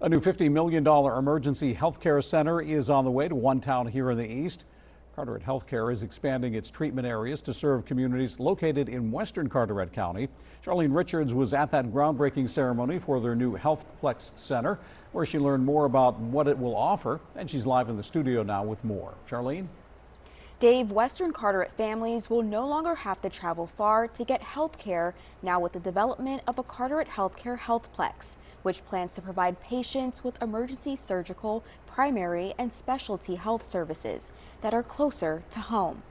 A new $50 million emergency health care center is on the way to one town here in the east. Carteret Health Care is expanding its treatment areas to serve communities located in western Carteret County. Charlene Richards was at that groundbreaking ceremony for their new HealthPlex Center, where she learned more about what it will offer, and she's live in the studio now with more. Charlene? Dave, Western Carteret families will no longer have to travel far to get health care now with the development of a Carteret Health Care HealthPlex, which plans to provide patients with emergency surgical, primary, and specialty health services that are closer to home.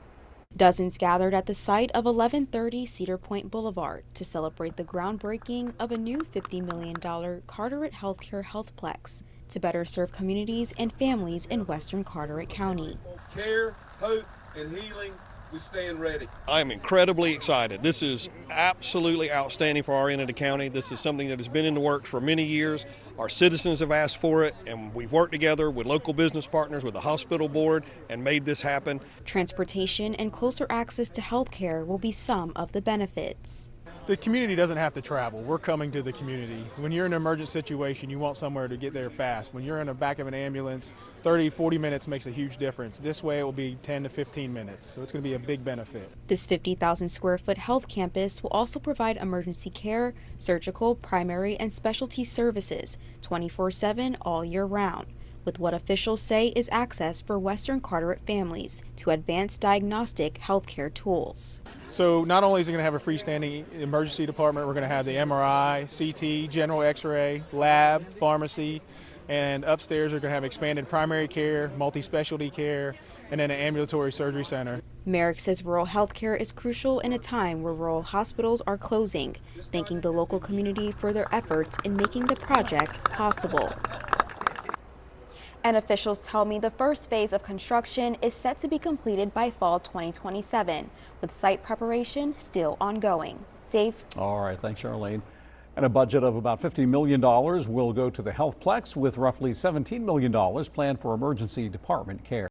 Dozens gathered at the site of 1130 Cedar Point Boulevard to celebrate the groundbreaking of a new $50 million Carteret Health Care HealthPlex to better serve communities and families in western Carteret County. Care, hope, and healing, we stand ready. I'm incredibly excited. This is absolutely outstanding for our end of the county. This is something that has been in the works for many years. Our citizens have asked for it, and we've worked together with local business partners, with the hospital board, and made this happen. Transportation and closer access to health care will be some of the benefits. The community doesn't have to travel. We're coming to the community. When you're in an emergent situation, you want somewhere to get there fast. When you're in the back of an ambulance, 30, 40 minutes makes a huge difference. This way it will be 10 to 15 minutes, so it's going to be a big benefit. This 50,000 square foot health campus will also provide emergency care, surgical, primary, and specialty services 24/7 all year round, with what officials say is access for Western Carteret families to advanced diagnostic healthcare tools. So not only is it going to have a freestanding emergency department, we're going to have the MRI, CT, general x-ray, lab, pharmacy, and upstairs we're going to have expanded primary care, multi-specialty care, and then an ambulatory surgery center. Merrick says rural health care is crucial in a time where rural hospitals are closing, thanking the local community for their efforts in making the project possible. And officials tell me the first phase of construction is set to be completed by fall 2027, with site preparation still ongoing. Dave? All right, thanks, Charlene. And a budget of about $50 million will go to the HealthPlex, with roughly $17 million planned for emergency department care.